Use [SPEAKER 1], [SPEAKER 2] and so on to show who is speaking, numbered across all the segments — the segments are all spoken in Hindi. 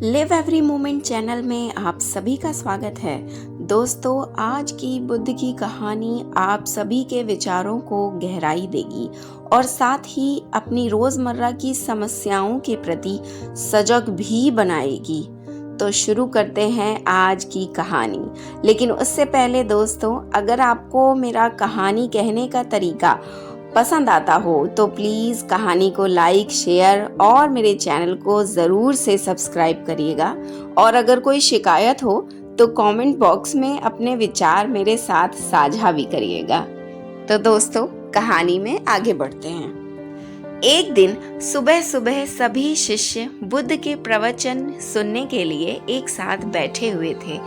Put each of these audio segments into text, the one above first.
[SPEAKER 1] लिव एवरी मोमेंट चैनल में आप सभी का स्वागत है। दोस्तों, आज की बुद्ध की कहानी आप सभी के विचारों को गहराई देगी और साथ ही अपनी रोजमर्रा की समस्याओं के प्रति सजग भी बनाएगी। तो शुरू करते हैं आज की कहानी। लेकिन उससे पहले दोस्तों, अगर आपको मेरा कहानी कहने का तरीका पसंद आता हो तो प्लीज़ कहानी को लाइक, शेयर और मेरे चैनल को ज़रूर से सब्सक्राइब करिएगा। और अगर कोई शिकायत हो तो कमेंट बॉक्स में अपने विचार मेरे साथ साझा भी करिएगा। तो दोस्तों, कहानी में आगे बढ़ते हैं। एक दिन सुबह सुबह सभी शिष्य बुद्ध के प्रवचन सुनने के लिए एक साथ बैठे हुए थे।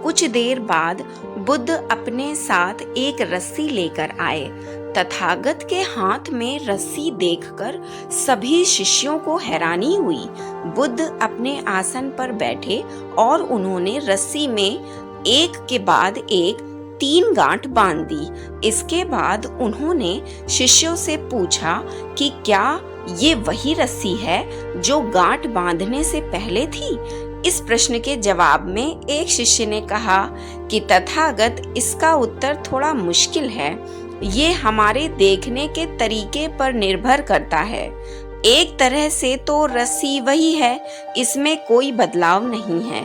[SPEAKER 1] कुछ देर बाद बुद्ध अपने साथ एक रस्सी लेकर आए। तथागत के हाथ में रस्सी देखकर सभी शिष्यों को हैरानी हुई। बुद्ध अपने आसन पर बैठे और उन्होंने रस्सी में एक के बाद एक 3 गांठ बांध दी। इसके बाद उन्होंने शिष्यों से पूछा कि क्या ये वही रस्सी है जो गांठ बांधने से पहले थी? इस प्रश्न के जवाब में एक शिष्य ने कहा कि तथागत, इसका उत्तर थोड़ा मुश्किल है। ये हमारे देखने के तरीके पर निर्भर करता है। एक तरह से तो रस्सी वही है, इसमें कोई बदलाव नहीं है।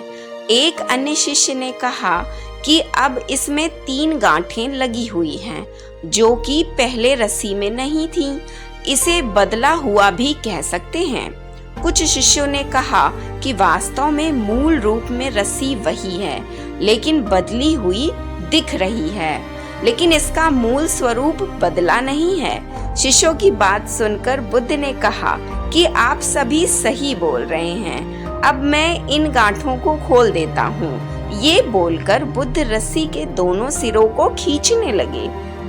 [SPEAKER 1] एक अन्य शिष्य ने कहा कि अब इसमें 3 गांठें लगी हुई हैं, जो कि पहले रस्सी में नहीं थीं। इसे बदला हुआ भी कह सकते हैं। कुछ शिष्यों ने कहा कि वास्तव में मूल रूप में रस्सी वही है, लेकिन बदली हुई दिख रही है, लेकिन इसका मूल स्वरूप बदला नहीं है। शिष्यों की बात सुनकर बुद्ध ने कहा कि आप सभी सही बोल रहे हैं। अब मैं इन गांठों को खोल देता हूँ। ये बोलकर बुद्ध रस्सी के दोनों सिरों को खींचने लगे।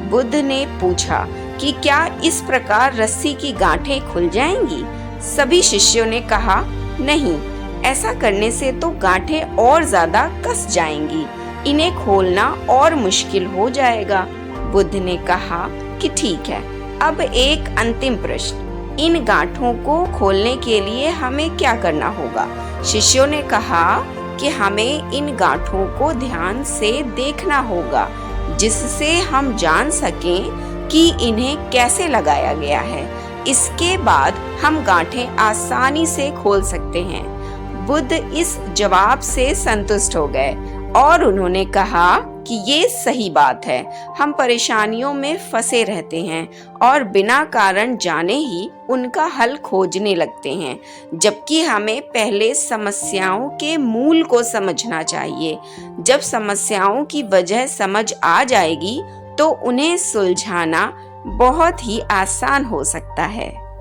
[SPEAKER 1] बुद्ध ने पूछा कि क्या इस प्रकार रस्सी की गांठें खुल जाएंगी? सभी शिष्यों ने कहा, नहीं, ऐसा करने से तो गांठें और ज्यादा कस जाएंगी। इन्हें खोलना और मुश्किल हो जाएगा। बुद्ध ने कहा कि ठीक है, अब एक अंतिम प्रश्न, इन गांठों को खोलने के लिए हमें क्या करना होगा? शिष्यों ने कहा कि हमें इन गांठों को ध्यान से देखना होगा, जिससे हम जान सकें कि इन्हें कैसे लगाया गया है। इसके बाद हम गांठें आसानी से खोल सकते हैं। बुद्ध इस जवाब से संतुष्ट हो गए और उन्होंने कहा कि ये सही बात है। हम परेशानियों में फंसे रहते हैं और बिना कारण जाने ही उनका हल खोजने लगते हैं, जबकि हमें पहले समस्याओं के मूल को समझना चाहिए। जब समस्याओं की वजह समझ आ जाएगी तो उन्हें सुलझाना बहुत ही आसान हो सकता है।